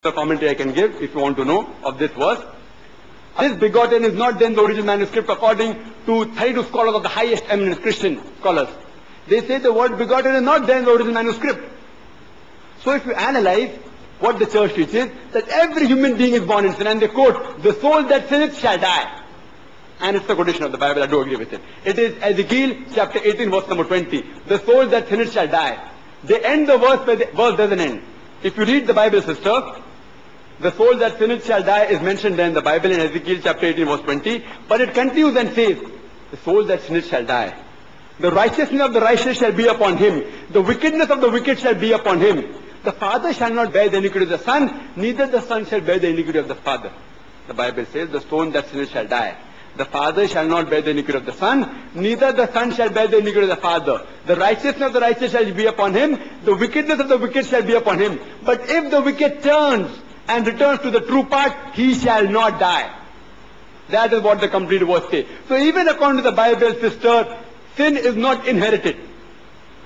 The commentary I can give if you want to know of this verse. This begotten is not then the original manuscript according to 32 scholars of the highest eminent Christian scholars. They say the word begotten is not there in the original manuscript. So if you analyze what the church teaches, that every human being is born in sin, and they quote, the soul that sinneth shall die. And it's the quotation of the Bible, I do agree with it. It is Ezekiel chapter 18 verse number 20. The soul that sinneth shall die. They end the verse where the verse doesn't end. If you read the Bible, sister, the soul that sinneth shall die is mentioned there in the Bible in Ezekiel chapter 18 verse 20. But it continues and says, the soul that sinneth shall die. The righteousness of the righteous shall be upon him. The wickedness of the wicked shall be upon him. The father shall not bear the iniquity of the son, neither the son shall bear the iniquity of the father. The Bible says, the stone that sinneth shall die. The father shall not bear the iniquity of the son, neither the son shall bear the iniquity of the father. The righteousness of the righteous shall be upon him, the wickedness of the wicked shall be upon him. But if the wicked turns and returns to the true path, he shall not die. That is what the complete verse says. So even according to the Bible, sister, sin is not inherited.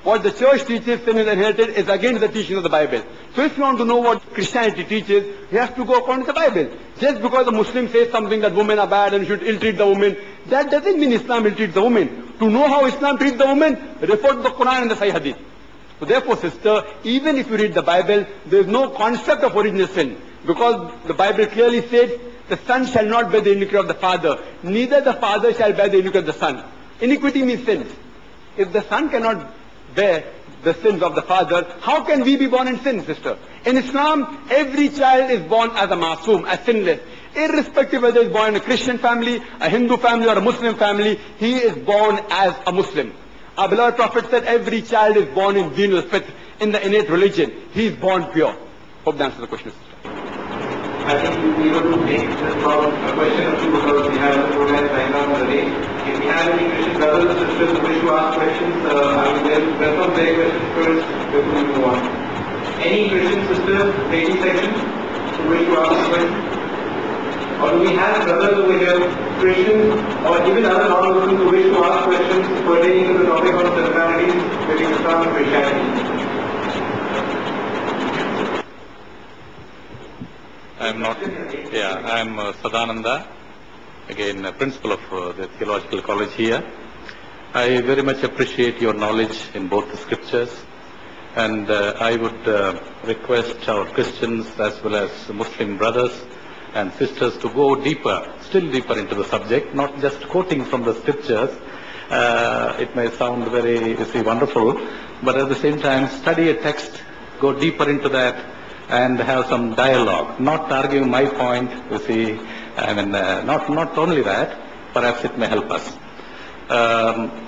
What the church teaches, sin is inherited, is against the teaching of the Bible. So if you want to know what Christianity teaches, you have to go according to the Bible. Just because a Muslim says something that women are bad and should ill-treat the woman, that doesn't mean Islam ill-treats the woman. To know how Islam treats the woman, refer to the Quran and the Sahih Hadith. So therefore, sister, even if you read the Bible, there is no concept of original sin. Because the Bible clearly says, the son shall not bear the iniquity of the father, neither the father shall bear the iniquity of the son. Iniquity means sins. If the son cannot bear the sins of the father, how can we be born in sin, sister? In Islam, every child is born as a masoom, as sinless. Irrespective whether he is born in a Christian family, a Hindu family or a Muslim family, he is born as a Muslim. Our beloved Prophet said every child is born in deen al-fitr, in the innate religion. He is born pure. Hope that answers the question, sister. I think we will make this problem a question or two because we have the program lined up already. If we have any Christian brothers and sisters who wish to ask questions, I will welcome their questions first before we move on. Any Christian sisters, lady section, who wish to ask a question? Or do we have brothers over here, Christians or even other non-Muslims who wish to ask questions pertaining to the topic of similarities between Islam and Christianity? I'm Sadananda, again principal of the Theological College here. I very much appreciate your knowledge in both the scriptures, and I would request our Christians as well as Muslim brothers and sisters to go deeper, still deeper into the subject, not just quoting from the scriptures. It may sound very, wonderful, but at the same time study a text, go deeper into that, and have some dialogue, not arguing my point, not only that, perhaps it may help us.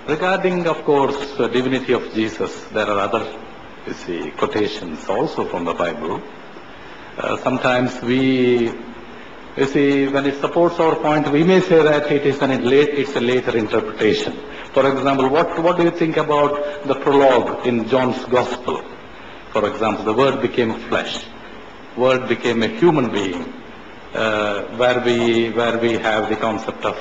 Regarding, of course, the divinity of Jesus, there are other, quotations also from the Bible. Sometimes when it supports our point, we may say that it's a later interpretation. For example, what do you think about the prologue in John's Gospel? For example, the Word became flesh. Word became a human being, where we have the concept of,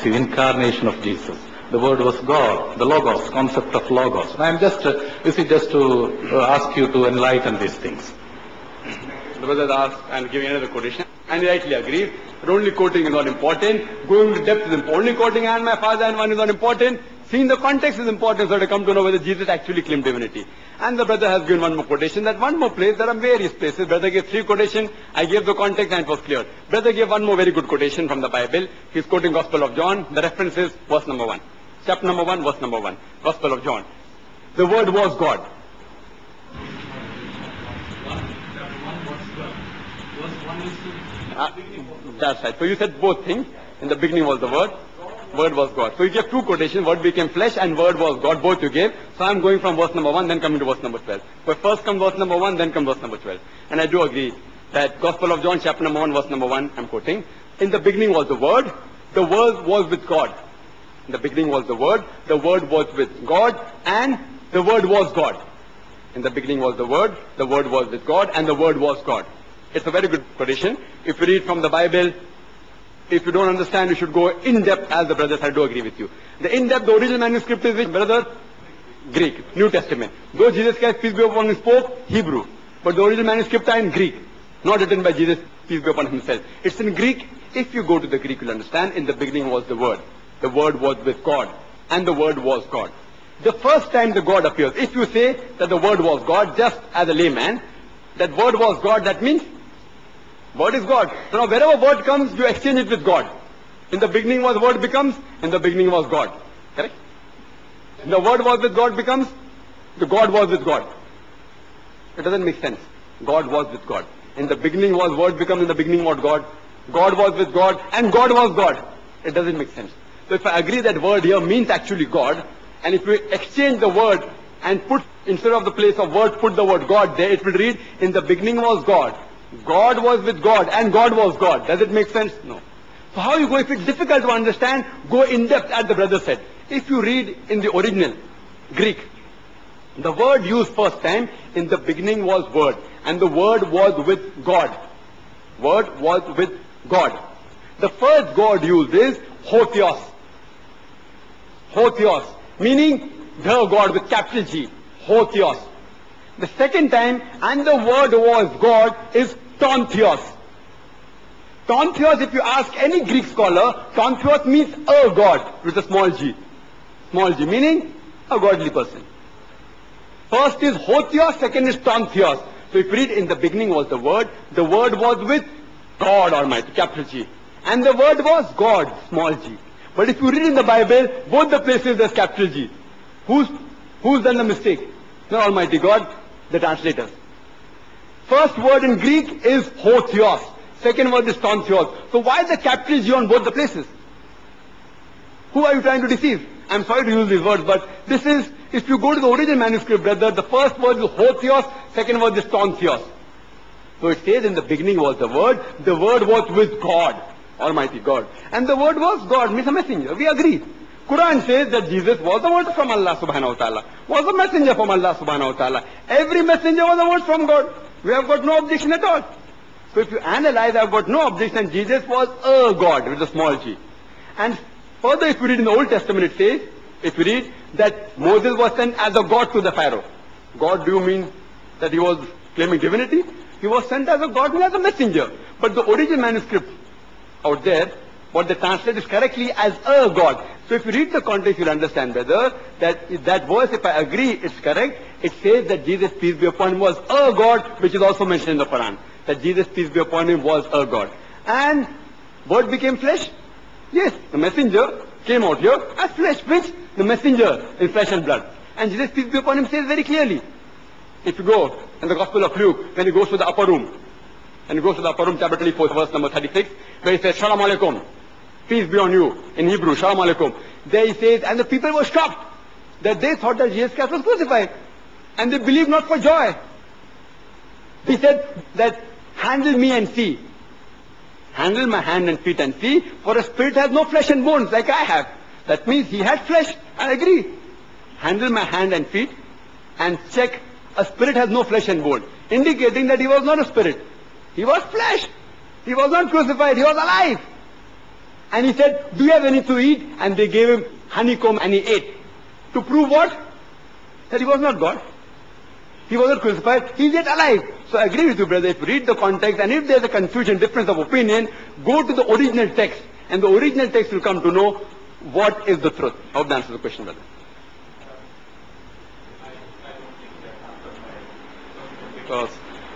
incarnation of Jesus. The Word was God, the Logos, concept of Logos. And I'm just to ask you to enlighten these things. The brother asked and giving another quotation, and he rightly agrees. But only quoting is not important. Going to depth is important. Only quoting and my father and one is not important. Seeing the context is important, so to come to know whether Jesus actually claimed divinity. And the brother has given one more quotation, that one more place, there are various places. Brother gave 3 quotations, I gave the context and it was clear. Brother gave one more very good quotation from the Bible. He's quoting Gospel of John. The reference is verse number 1. Chapter number 1, verse number 1. Gospel of John. The Word was God. That's right. So you said both things. In the beginning was the Word. Word was God. So you gave 2 quotations, Word became flesh and Word was God, both you gave. So I'm going from verse number 1, then coming to verse number 12. But first comes verse number 1, then comes verse number 12. And I do agree that Gospel of John, chapter number 1, verse number 1, I'm quoting. In the beginning was the Word was with God. In the beginning was the Word was with God, and the Word was God. In the beginning was the Word was with God, and the Word was God. It's a very good quotation. If you read from the Bible, if you don't understand, you should go in-depth, as the brothers, I do agree with you. The in-depth, the original manuscript is which, brother? Greek, New Testament. Though Jesus Christ, peace be upon him, spoke Hebrew. But the original manuscripts are in Greek. Not written by Jesus, peace be upon himself. It's in Greek. If you go to the Greek, you'll understand. In the beginning was the Word. The Word was with God. And the Word was God. The first time the God appears, if you say that the Word was God, just as a layman, that Word was God, that means Word is God. So now wherever Word comes, you exchange it with God. In the beginning was Word becomes, in the beginning was God. Correct? The Word was with God becomes, the God was with God. It doesn't make sense. God was with God. In the beginning was Word becomes, in the beginning was God. God was with God, and God was God. It doesn't make sense. So if I agree that Word here means actually God, and if we exchange the word and put, instead of the place of Word, put the word God there, it will read, in the beginning was God. God was with God, and God was God. Does it make sense? No. So how you go, if it's difficult to understand, go in depth, as the brother said. If you read in the original Greek, the word used first time, in the beginning was Word, and the Word was with God. Word was with God. The first God used is Hotheos. Hotheos, meaning the God with capital G. Hotheos. The second time, and the Word was God, is Tontheos. Tontheos, if you ask any Greek scholar, Tontheos means a God with a small g. Small g, meaning a godly person. First is Hotheos, second is Tontheos. So if you read, in the beginning was the Word was with God Almighty, capital G. And the Word was God, small g. But if you read in the Bible, both the places there's capital G. Who's done the mistake? Not Almighty God, the translators. First word in Greek is Hotheos. Second word is Tontheos. So why the capital G on both the places? Who are you trying to deceive? I'm sorry to use these words, but this is, if you go to the original manuscript, brother, the first word is Hotheos, second word is Tontheos. So it says, in the beginning was the Word was with God, Almighty God. And the Word was God, means a messenger. We agree. Quran says that Jesus was the word from Allah subhanahu wa ta'ala, was a messenger from Allah subhanahu wa ta'ala. Every messenger was a word from God. We have got no objection at all. So if you analyze, I have got no objection. Jesus was a God with a small g. And further, if you read in the Old Testament, it says, if you read, that Moses was sent as a God to the Pharaoh. God, do you mean that he was claiming divinity? He was sent as a God and as a messenger. But the original manuscript out there, what they translate is correctly as a God. So if you read the context, you'll understand better that that verse, if I agree, it's correct. It says that Jesus, peace be upon him, was a God, which is also mentioned in the Quran. That Jesus, peace be upon him, was a God. And Word became flesh? Yes, the messenger came out here as flesh, which the messenger in flesh and blood. And Jesus, peace be upon him, says very clearly. If you go in the Gospel of Luke, when he goes to the upper room, and he goes to the upper room, chapter 24, verse number 36, where he says, Shalom Alaikum, peace be on you, in Hebrew, Shalom Alaikum. There he says, and the people were shocked, that they thought that Jesus Christ was crucified, and they believed not for joy. He said that, handle me and see. Handle my hand and feet and see, for a spirit has no flesh and bones like I have. That means he had flesh, I agree. Handle my hand and feet, and check, a spirit has no flesh and bone, indicating that he was not a spirit. He was flesh. He was not crucified. He was alive. And he said, do you have anything to eat? And they gave him honeycomb and he ate. To prove what? That he was not God. He was not crucified. He is yet alive. So I agree with you, brother. If you read the context, and if there's a confusion, difference of opinion, go to the original text. And the original text will come to know what is the truth. I hope that answers the question, brother. Because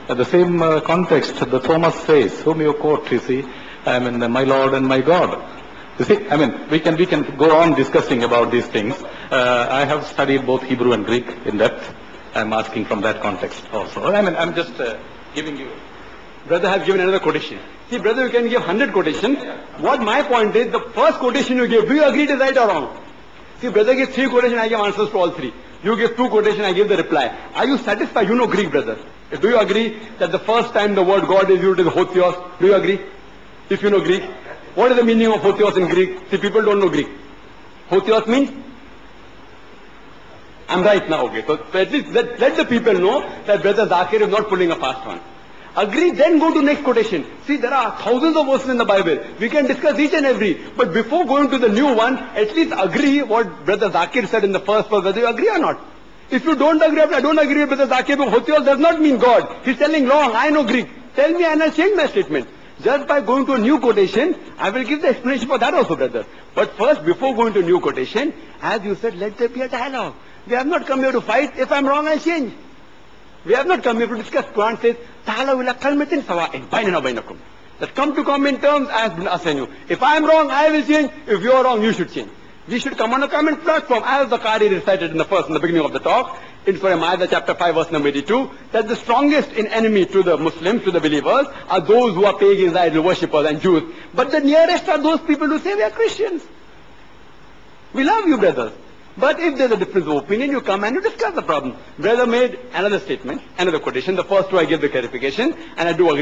at the same context, the Thomas says, whom you quote, you see, I mean, my Lord and my God. You see, I mean, we can go on discussing about these things. I have studied both Hebrew and Greek in depth. I'm asking from that context also. I mean, I'm just giving you. Brother has given another quotation. See, brother, you can give 100 quotations. What my point is, the first quotation you give, do you agree it is right or wrong? See, brother gives 3 quotations, I give answers to all 3. You give 2 quotations, I give the reply. Are you satisfied? You know Greek, brother. Do you agree that the first time the word God is used is Hotheos? Do you agree? If you know Greek. What is the meaning of Hotheos in Greek? See, people don't know Greek. Hotheos means? I'm right now, okay. So at least let the people know that Brother Zakir is not pulling a fast one. Agree, then go to next quotation. See, there are thousands of verses in the Bible. We can discuss each and every. But before going to the new one, at least agree what Brother Zakir said in the first verse, whether you agree or not. If you don't agree, I don't agree with Brother Zakir, but Hotheos does not mean God. He's telling wrong. I know Greek. tell me and I'll change my statement. Just by going to a new quotation, I will give the explanation for that also, brother. But first, before going to a new quotation, as you said, let there be a dialogue. We have not come here to fight. If I'm wrong, I'll change. We have not come here to discuss. Quran says, Ta'ala ila kalmatin sawa'in, bainana bainakum. That come to common terms as bin asenu. If I am wrong, I will change. If you are wrong, you should change. We should come on a common platform, as the Qari recited in the beginning of the talk, in Surah Ma'idah chapter 5 verse number 82, that the strongest enemy to the Muslims, to the believers, are those who are pagans, idol worshippers and Jews. But the nearest are those people who say we are Christians. We love you, brothers. But if there's a difference of opinion, you come and you discuss the problem. Brother made another statement, another quotation. The first two I give the clarification, and I do agree.